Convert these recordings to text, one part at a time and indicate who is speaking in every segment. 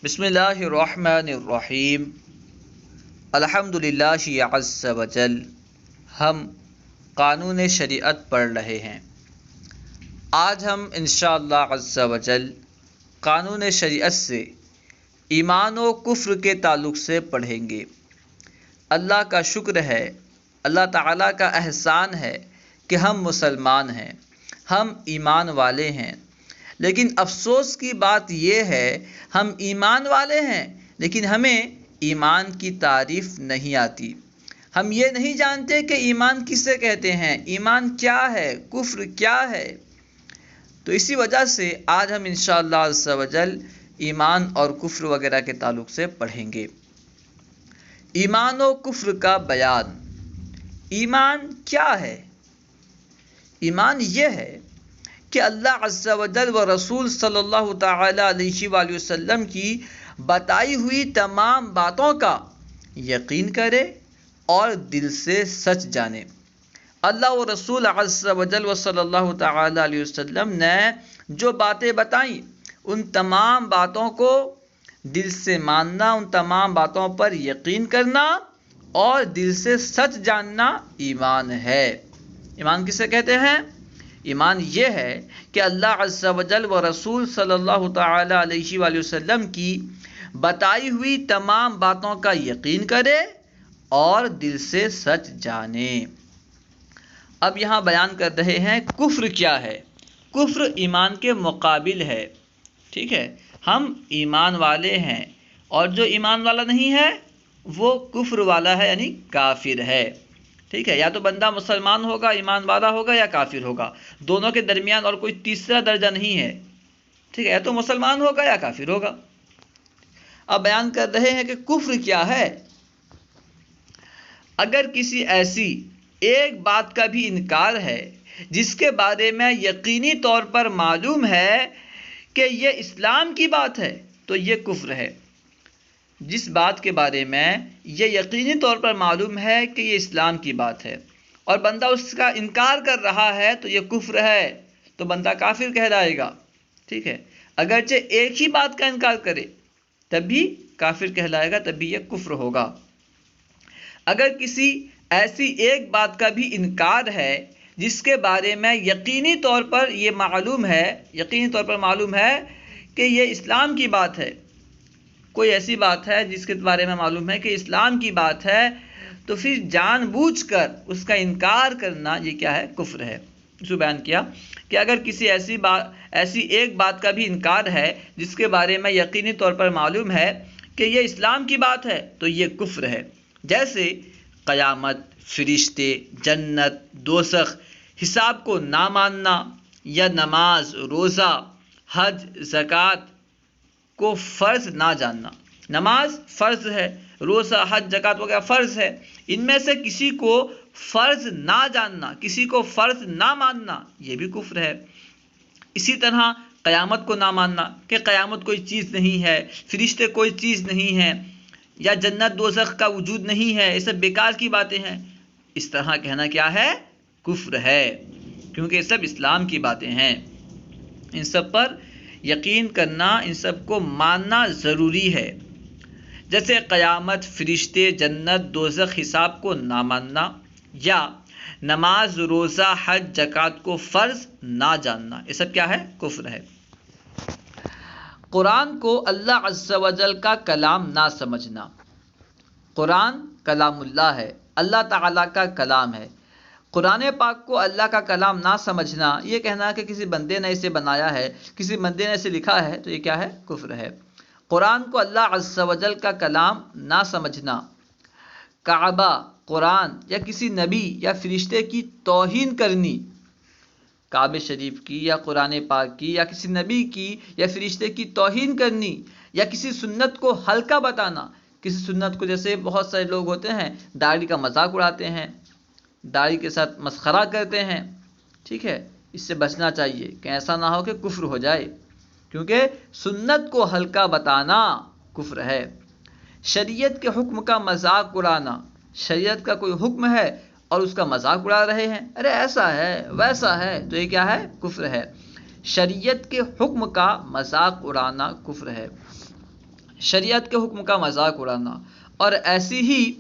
Speaker 1: بسم اللہ الرحمن الرحیم۔ الحمدللہ عز وجل۔ ہم قانون شریعت پڑھ رہے ہیں۔ آج ہم انشاءاللہ عز وجل قانون شریعت سے ایمان و کفر کے تعلق سے پڑھیں گے۔ اللہ کا شکر ہے، اللہ تعالیٰ کا احسان ہے کہ ہم مسلمان ہیں، ہم ایمان والے ہیں۔ لیکن افسوس کی بات یہ ہے، ہم ایمان والے ہیں لیکن ہمیں ایمان کی تعریف نہیں آتی۔ ہم یہ نہیں جانتے کہ ایمان کسے کہتے ہیں، ایمان کیا ہے، کفر کیا ہے۔ تو اسی وجہ سے آج ہم انشاءاللہ عز و جل ایمان اور کفر وغیرہ کے تعلق سے پڑھیں گے۔ ایمان و کفر کا بیان۔ ایمان کیا ہے؟ ایمان یہ ہے کہ اللہ عز و جل و رسول صلی اللہ تعالی علیہ وآلہ وسلم کی بتائی ہوئی تمام باتوں کا یقین کرے اور دل سے سچ جانے۔ اللہ و رسول عز و جل و صلی اللہ تعالی علیہ وسلم نے جو باتیں بتائیں ان تمام باتوں کو دل سے ماننا، ان تمام باتوں پر یقین کرنا اور دل سے سچ جاننا ایمان ہے۔ ایمان کسے کہتے ہیں؟ ایمان یہ ہے کہ اللہ عز و جل و رسول صلی اللہ تعالی علیہ وآلہ وسلم کی بتائی ہوئی تمام باتوں کا یقین کرے اور دل سے سچ جانے۔ اب یہاں بیان کر رہے ہیں کفر کیا ہے۔ کفر ایمان کے مقابل ہے، ٹھیک ہے۔ ہم ایمان والے ہیں اور جو ایمان والا نہیں ہے وہ کفر والا ہے، یعنی کافر ہے، ٹھیک ہے۔ یا تو بندہ مسلمان ہوگا، ایمان والا ہوگا، یا کافر ہوگا، دونوں کے درمیان اور کوئی تیسرا درجہ نہیں ہے، ٹھیک ہے۔ یا تو مسلمان ہوگا یا کافر ہوگا۔ اب بیان کر رہے ہیں کہ کفر کیا ہے۔ اگر کسی ایسی ایک بات کا بھی انکار ہے جس کے بارے میں یقینی طور پر معلوم ہے کہ یہ اسلام کی بات ہے تو یہ کفر ہے۔ جس بات کے بارے میں یہ یقینی طور پر معلوم ہے کہ یہ اسلام کی بات ہے اور بندہ اس کا انکار کر رہا ہے تو یہ کفر ہے، تو بندہ کافر کہلائے گا، ٹھیک ہے۔ اگرچہ ایک ہی بات کا انکار کرے تب بھی کافر کہلائے گا، تب بھی یہ کفر ہوگا۔ اگر کسی ایسی ایک بات کا بھی انکار ہے جس کے بارے میں یقینی طور پر یہ معلوم ہے، یقینی طور پر معلوم ہے کہ یہ اسلام کی بات ہے، کوئی ایسی بات ہے جس کے بارے میں معلوم ہے کہ اسلام کی بات ہے، تو پھر جان بوجھ کر اس کا انکار کرنا یہ کیا ہے؟ کفر ہے۔ اس کو بیان کیا کہ اگر کسی ایسی ایک بات کا بھی انکار ہے جس کے بارے میں یقینی طور پر معلوم ہے کہ یہ اسلام کی بات ہے تو یہ کفر ہے۔ جیسے قیامت، فرشتے، جنت، دوزخ، حساب کو نہ ماننا، یا نماز، روزہ، حج، زکوٰۃ کو فرض نہ جاننا۔ نماز فرض ہے، روزہ، حج، زکوٰۃ وغیرہ فرض ہے، ان میں سے کسی کو فرض نہ جاننا، کسی کو فرض نہ ماننا، یہ بھی کفر ہے۔ اسی طرح قیامت کو نہ ماننا کہ قیامت کوئی چیز نہیں ہے، فرشتے کوئی چیز نہیں ہے، یا جنت دوزخ کا وجود نہیں ہے، یہ سب بیکار کی باتیں ہیں، اس طرح کہنا کیا ہے؟ کفر ہے، کیونکہ یہ سب اسلام کی باتیں ہیں۔ ان سب پر یقین کرنا، ان سب کو ماننا ضروری ہے۔ جیسے قیامت، فرشتے، جنت، دوزخ، حساب کو نہ ماننا، یا نماز، روزہ، حج، زکوٰۃ کو فرض نہ جاننا، یہ سب کیا ہے؟ کفر ہے۔ قرآن کو اللہ عز و جل کا کلام نہ سمجھنا۔ قرآن کلام اللہ ہے، اللہ تعالیٰ کا کلام ہے۔ قرآن پاک کو اللہ کا کلام نہ سمجھنا، یہ کہنا کہ کسی بندے نے اسے بنایا ہے، کسی بندے نے اسے لکھا ہے، تو یہ کیا ہے؟ کفر ہے۔ قرآن کو اللہ عز و جل کا کلام نہ سمجھنا، کعبہ، قرآن یا کسی نبی یا فرشتے کی توہین کرنی، کعبہ شریف کی یا قرآن پاک کی یا کسی نبی کی یا فرشتے کی توہین کرنی، یا کسی سنت کو ہلکا بتانا، کسی سنت کو، جیسے بہت سارے لوگ ہوتے ہیں داڑھی کا مذاق اڑاتے ہیں، داڑھی کے ساتھ مسخرہ کرتے ہیں، ٹھیک ہے۔ اس سے بچنا چاہیے کہ ایسا نہ ہو کہ کفر ہو جائے، کیونکہ سنت کو ہلکا بتانا کفر ہے۔ شریعت کے حکم کا مذاق اڑانا، شریعت کا کوئی حکم ہے اور اس کا مذاق اڑا رہے ہیں، ارے ایسا ہے ویسا ہے، تو یہ کیا ہے؟ کفر ہے۔ شریعت کے حکم کا مذاق اڑانا کفر ہے۔ شریعت کے حکم کا مذاق اڑانا اور ایسی ہی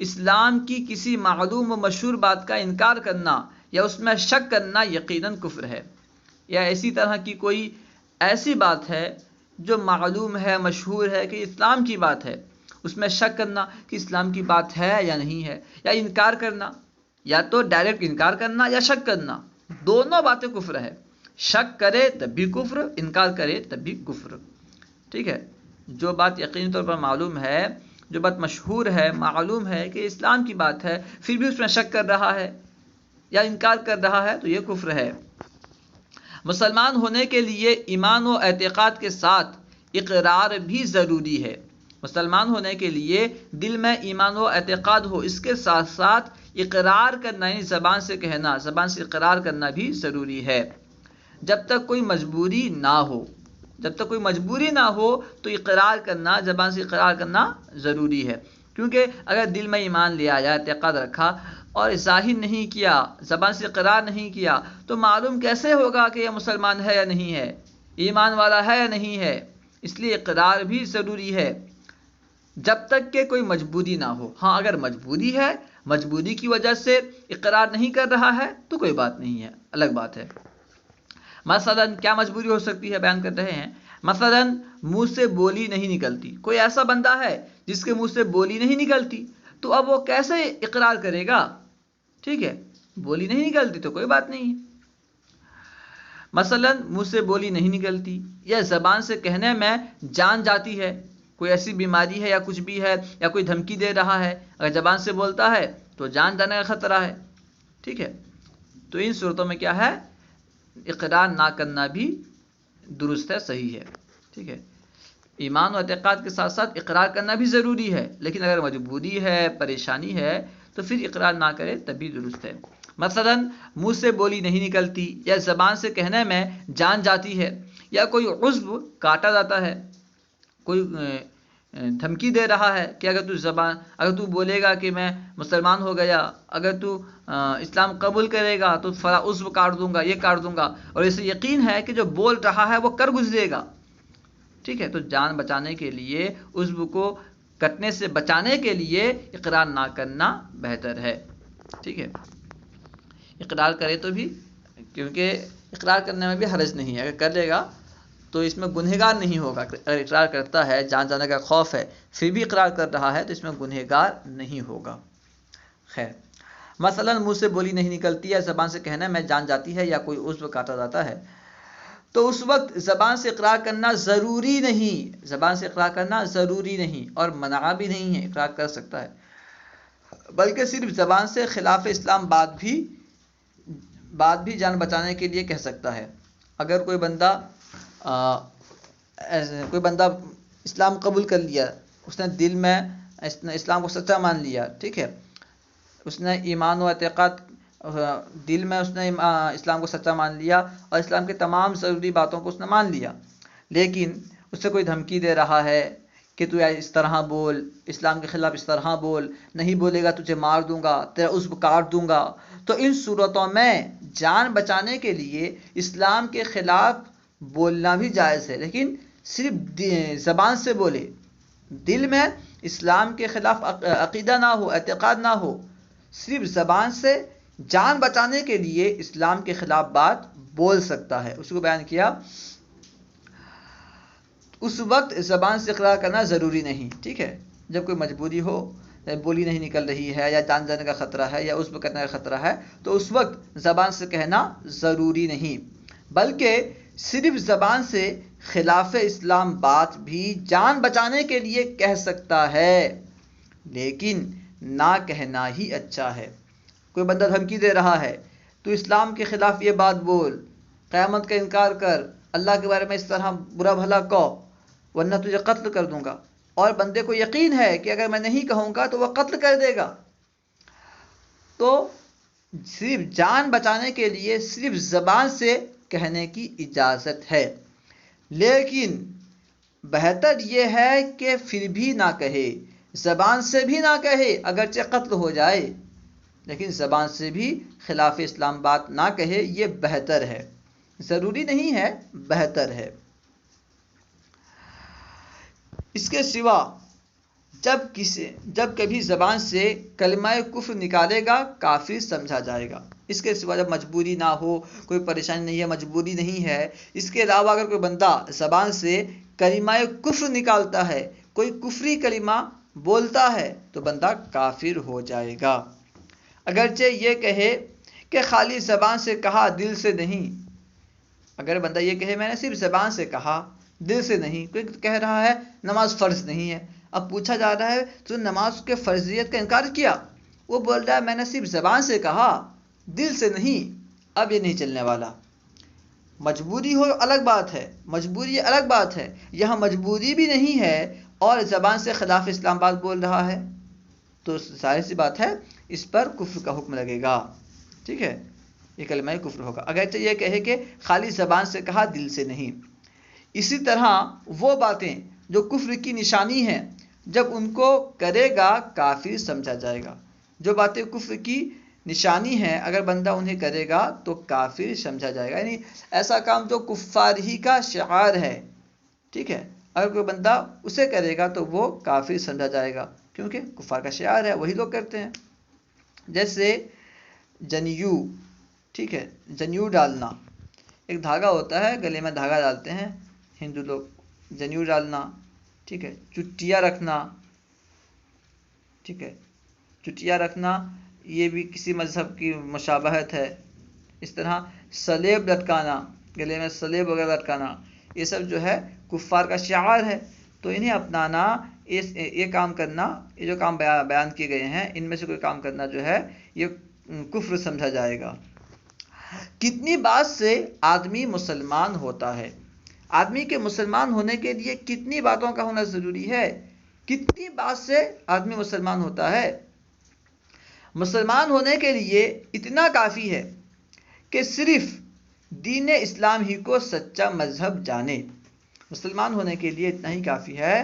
Speaker 1: اسلام کی کسی معلوم و مشہور بات کا انکار کرنا یا اس میں شک کرنا یقیناً کفر ہے۔ یا اسی طرح کی کوئی ایسی بات ہے جو معلوم ہے، مشہور ہے کہ اسلام کی بات ہے، اس میں شک کرنا کہ اسلام کی بات ہے یا نہیں ہے، یا انکار کرنا، یا تو ڈائریکٹ انکار کرنا یا شک کرنا، دونوں باتیں کفر ہے۔ شک کرے تب بھی کفر، انکار کرے تب بھی کفر۔ ٹھیک ہے، جو بات یقینی طور پر معلوم ہے، جو بات مشہور ہے، معلوم ہے کہ اسلام کی بات ہے، پھر بھی اس میں شک کر رہا ہے یا انکار کر رہا ہے تو یہ کفر ہے۔ مسلمان ہونے کے لیے ایمان و اعتقاد کے ساتھ اقرار بھی ضروری ہے۔ مسلمان ہونے کے لیے دل میں ایمان و اعتقاد ہو، اس کے ساتھ ساتھ اقرار کرنا، یعنی زبان سے کہنا، زبان سے اقرار کرنا بھی ضروری ہے۔ جب تک کوئی مجبوری نہ ہو، جب تک کوئی مجبوری نہ ہو تو اقرار کرنا، زبان سے اقرار کرنا ضروری ہے۔ کیونکہ اگر دل میں ایمان لیا یا اعتقاد رکھا اور ظاہر نہیں کیا، زبان سے اقرار نہیں کیا، تو معلوم کیسے ہوگا کہ یہ مسلمان ہے یا نہیں ہے، ایمان والا ہے یا نہیں ہے؟ اس لیے اقرار بھی ضروری ہے جب تک کہ کوئی مجبوری نہ ہو۔ ہاں اگر مجبوری ہے، مجبوری کی وجہ سے اقرار نہیں کر رہا ہے تو کوئی بات نہیں ہے، الگ بات ہے۔ مثلا کیا مجبوری ہو سکتی ہے، بیان کر رہے ہیں۔ مثلا منہ سے بولی نہیں نکلتی، کوئی ایسا بندہ ہے جس کے منہ سے بولی نہیں نکلتی، تو اب وہ کیسے اقرار کرے گا؟ ٹھیک ہے، بولی نہیں نکلتی تو کوئی بات نہیں ہے۔ مثلا منہ سے بولی نہیں نکلتی یا زبان سے کہنے میں جان جاتی ہے، کوئی ایسی بیماری ہے یا کچھ بھی ہے یا کوئی دھمکی دے رہا ہے، اگر زبان سے بولتا ہے تو جان جانے کا خطرہ ہے۔ ٹھیک ہے، تو ان صورتوں میں کیا ہے، اقرار نہ کرنا بھی درست ہے، صحیح ہے۔ ٹھیک ہے، ایمان و اعتقاد کے ساتھ ساتھ اقرار کرنا بھی ضروری ہے، لیکن اگر مجبوری ہے، پریشانی ہے تو پھر اقرار نہ کرے تب بھی درست ہے۔ مثلا منہ سے بولی نہیں نکلتی یا زبان سے کہنے میں جان جاتی ہے، یا کوئی عضو کاٹا جاتا ہے، کوئی دھمکی دے رہا ہے کہ اگر تو بولے گا کہ میں مسلمان ہو گیا، اگر تو اسلام قبول کرے گا تو فلاں عضو کاٹ دوں گا، یہ کاٹ دوں گا، اور اسے یقین ہے کہ جو بول رہا ہے وہ کر گزرے گا۔ ٹھیک ہے، تو جان بچانے کے لیے، عضو کو کٹنے سے بچانے کے لیے اقرار نہ کرنا بہتر ہے۔ ٹھیک ہے، اقرار کرے تو بھی، کیونکہ اقرار کرنے میں بھی حرج نہیں ہے، اگر کر لے گا تو اس میں گنہگار نہیں ہوگا۔ اگر اقرار کرتا ہے، جان جانے کا خوف ہے، پھر بھی اقرار کر رہا ہے تو اس میں گنہگار نہیں ہوگا۔ خیر، مثلا منہ سے بولی نہیں نکلتی یا زبان سے کہنا میں جان جاتی ہے یا کوئی عضو کاٹا جاتا ہے، تو اس وقت زبان سے اقرار کرنا ضروری نہیں، زبان سے اقرار کرنا ضروری نہیں اور منع بھی نہیں ہے، اقرار کر سکتا ہے، بلکہ صرف زبان سے خلاف اسلام بات بھی جان بچانے کے لیے کہہ سکتا ہے۔ اگر کوئی بندہ اسلام قبول کر لیا، اس نے دل میں اسلام کو سچا مان لیا، ٹھیک ہے، اس نے ایمان و اعتقاد دل میں اس نے اسلام کو سچا مان لیا اور اسلام کے تمام ضروری باتوں کو اس نے مان لیا، لیکن اس سے کوئی دھمکی دے رہا ہے کہ تو اس طرح بول، اسلام کے خلاف اس طرح بول، نہیں بولے گا تجھے مار دوں گا، تیرا عضو کاٹ دوں گا، تو ان صورتوں میں جان بچانے کے لیے اسلام کے خلاف بولنا بھی جائز ہے، لیکن صرف زبان سے بولے، دل میں اسلام کے خلاف عقیدہ نہ ہو، اعتقاد نہ ہو، صرف زبان سے جان بچانے کے لیے اسلام کے خلاف بات بول سکتا ہے۔ اس کو بیان کیا، اس وقت زبان سے اقرار کرنا ضروری نہیں۔ ٹھیک ہے، جب کوئی مجبوری ہو، بولی نہیں نکل رہی ہے یا جان جانے کا خطرہ ہے یا عضو کٹنے کا خطرہ ہے، تو اس وقت زبان سے کہنا ضروری نہیں، بلکہ صرف زبان سے خلاف اسلام بات بھی جان بچانے کے لیے کہہ سکتا ہے، لیکن نہ کہنا ہی اچھا ہے۔ کوئی بندہ دھمکی دے رہا ہے، تو اسلام کے خلاف یہ بات بول، قیامت کا انکار کر، اللہ کے بارے میں اس طرح برا بھلا کہو ورنہ تجھے قتل کر دوں گا، اور بندے کو یقین ہے کہ اگر میں نہیں کہوں گا تو وہ قتل کر دے گا، تو صرف جان بچانے کے لیے صرف زبان سے کہنے کی اجازت ہے، لیکن بہتر یہ ہے کہ پھر بھی نہ کہے، زبان سے بھی نہ کہے اگرچہ قتل ہو جائے، لیکن زبان سے بھی خلاف اسلام بات نہ کہے، یہ بہتر ہے، ضروری نہیں ہے، بہتر ہے۔ اس کے سوا جب کبھی زبان سے کلمہ کفر نکالے گا کافر سمجھا جائے گا۔ اس کے سوا جب مجبوری نہ ہو، کوئی پریشانی نہیں ہے، مجبوری نہیں ہے، اس کے علاوہ اگر کوئی بندہ زبان سے کلمہ کفر نکالتا ہے، کوئی کفری کلمہ بولتا ہے، تو بندہ کافر ہو جائے گا۔ اگرچہ یہ کہے کہ خالی زبان سے کہا دل سے نہیں، اگر بندہ یہ کہے میں نے صرف زبان سے کہا دل سے نہیں، کوئی کہہ رہا ہے نماز فرض نہیں ہے، اب پوچھا جا رہا ہے تو نماز کے فرضیت کا انکار کیا، وہ بول رہا ہے میں نے صرف زبان سے کہا دل سے نہیں، اب یہ نہیں چلنے والا۔ مجبوری ہو الگ بات ہے، مجبوری الگ بات ہے، یہاں مجبوری بھی نہیں ہے اور زبان سے خلاف اسلام بات بول رہا ہے، تو ظاہر سی بات ہے اس پر کفر کا حکم لگے گا، ٹھیک ہے، یہ کلمہ کفر ہوگا، اگرچہ یہ کہے کہ خالی زبان سے کہا دل سے نہیں۔ اسی طرح وہ باتیں جو کفر کی نشانی ہیں جب ان کو کرے گا کافر سمجھا جائے گا۔ جو باتیں کفر کی نشانی ہیں اگر بندہ انہیں کرے گا تو کافر سمجھا جائے گا، یعنی ایسا کام جو کفار ہی کا شعار ہے، ٹھیک ہے، اگر کوئی بندہ اسے کرے گا تو وہ کافر سمجھا جائے گا، کیونکہ کفار کا شعار ہے، وہی لوگ کرتے ہیں۔ جیسے جنیو، ٹھیک ہے، جنیو ڈالنا، ایک دھاگا ہوتا ہے، گلے میں دھاگا ڈالتے ہیں ہندو لوگ، جنیو ڈالنا، ٹھیک ہے، چٹیا رکھنا، ٹھیک ہے، چٹیا رکھنا یہ بھی کسی مذہب کی مشابہت ہے۔ اس طرح سلیب لٹکانا، گلے میں سلیب وغیرہ لٹکانا، یہ سب جو ہے کفار کا شعار ہے، تو انہیں اپنانا، یہ کام کرنا، یہ جو کام بیان کیے گئے ہیں ان میں سے کوئی کام کرنا جو ہے یہ کفر سمجھا جائے گا۔ کتنی بات سے آدمی مسلمان ہوتا ہے؟ آدمی کے مسلمان ہونے کے لیے کتنی باتوں کا ہونا ضروری ہے؟ کتنی بات سے آدمی مسلمان ہوتا ہے؟ مسلمان ہونے کے لیے اتنا کافی ہے کہ صرف دین اسلام ہی کو سچا مذہب جانے۔ مسلمان ہونے کے لیے اتنا ہی کافی ہے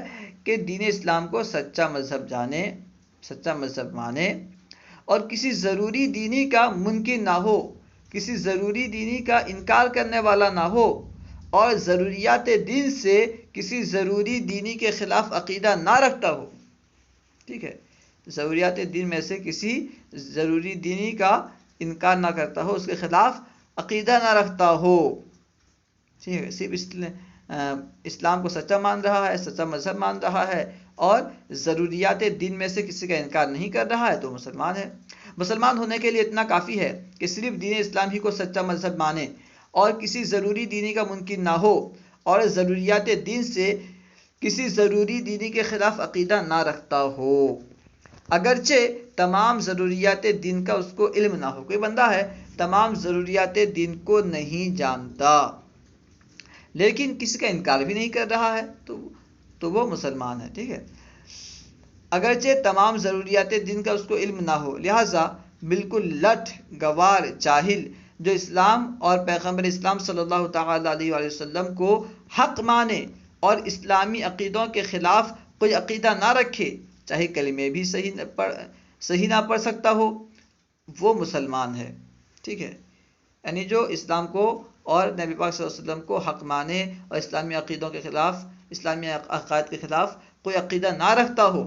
Speaker 1: کہ دین اسلام کو سچا مذہب جانے، سچا مذہب مانے، اور کسی ضروری دینی کا منکر نہ ہو، کسی ضروری دینی کا انکار کرنے والا نہ ہو، اور ضروریات دین سے کسی ضروری دینی کے خلاف عقیدہ نہ رکھتا ہو، ٹھیک ہے، ضروریات دین میں سے کسی ضروری دینی کا انکار نہ کرتا ہو، اس کے خلاف عقیدہ نہ رکھتا ہو، ٹھیک ہے، صرف اسلام کو سچا مان رہا ہے، سچا مذہب مان رہا ہے، اور ضروریات دین میں سے کسی کا انکار نہیں کر رہا ہے تو مسلمان ہے۔ مسلمان ہونے کے لیے اتنا کافی ہے کہ صرف دین اسلام ہی کو سچا مذہب مانے اور کسی ضروری دینی کا منکر نہ ہو، اور ضروریات دین سے کسی ضروری دینی کے خلاف عقیدہ نہ رکھتا ہو، اگرچہ تمام ضروریات دین کا اس کو علم نہ ہو۔ کوئی بندہ ہے تمام ضروریات دین کو نہیں جانتا لیکن کسی کا انکار بھی نہیں کر رہا ہے تو وہ مسلمان ہے، ٹھیک ہے، اگرچہ تمام ضروریات دین کا اس کو علم نہ ہو، لہٰذا بالکل لٹ گوار جاہل جو اسلام اور پیغمبر اسلام صلی اللہ تعالیٰ علیہ وآلہ وسلم کو حق مانے اور اسلامی عقیدوں کے خلاف کوئی عقیدہ نہ رکھے، چاہے کلمے بھی صحیح نہ پڑھ سکتا ہو، وہ مسلمان ہے، ٹھیک ہے، یعنی جو اسلام کو اور نبی پاک صلی اللہ علیہ وسلم کو حق مانے اور اسلامی عقیدوں کے خلاف، اسلامی عقائد کے خلاف کوئی عقیدہ نہ رکھتا ہو،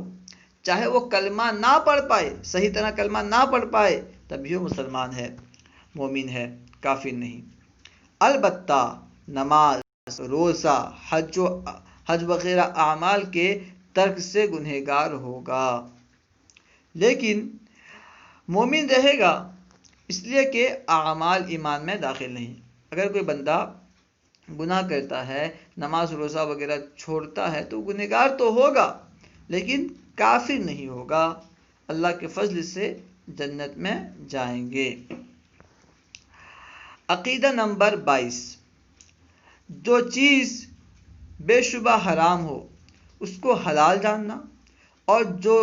Speaker 1: چاہے وہ کلمہ نہ پڑھ پائے، صحیح طرح کلمہ نہ پڑھ پائے، تب بھی وہ مسلمان ہے، مومن ہے، کافر نہیں۔ البتہ نماز، روزہ، حج وغیرہ اعمال کے ترک سے گنہگار ہوگا، لیکن مومن رہے گا، اس لیے کہ اعمال ایمان میں داخل نہیں۔ اگر کوئی بندہ گناہ کرتا ہے، نماز روزہ وغیرہ چھوڑتا ہے تو گنہگار تو ہوگا لیکن کافر نہیں ہوگا، اللہ کے فضل سے جنت میں جائیں گے۔ عقیدہ نمبر 22، جو چیز بے شبہ حرام ہو اس کو حلال جاننا اور جو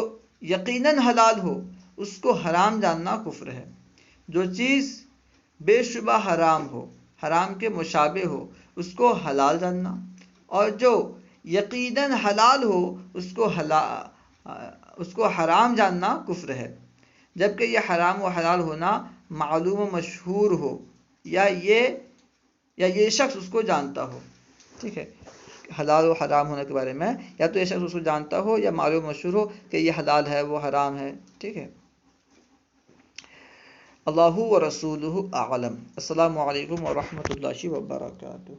Speaker 1: یقیناً حلال ہو اس کو حرام جاننا کفر ہے۔ جو چیز بے شبہ حرام ہو، حرام کے مشابہ ہو، اس کو حلال جاننا، اور جو یقیناً حلال ہو اس کو حرام جاننا کفر ہے، جبکہ یہ حرام و حلال ہونا معلوم و مشہور ہو یا یہ شخص اس کو جانتا ہو، ٹھیک ہے۔ حلال و حرام ہونے کے بارے میں، یا تو یہ شخص اس کو جانتا ہو یا معلوم مشہور ہو کہ یہ حلال ہے وہ حرام ہے، ٹھیک ہے۔ اللہ و رسولہ اعلم۔ السلام علیکم ورحمۃ اللہ وبرکاتہ۔